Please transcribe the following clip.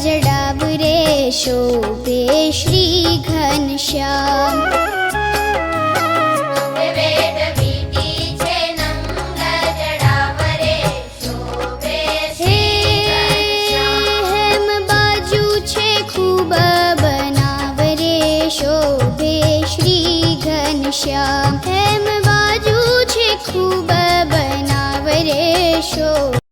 जडाव रे शोभे श्री घनश्याम। हेम बाजू छे खूब बनाव रे शोभे श्री घनश्याम। हेम बाजू छे खूब बनाव रे शोभे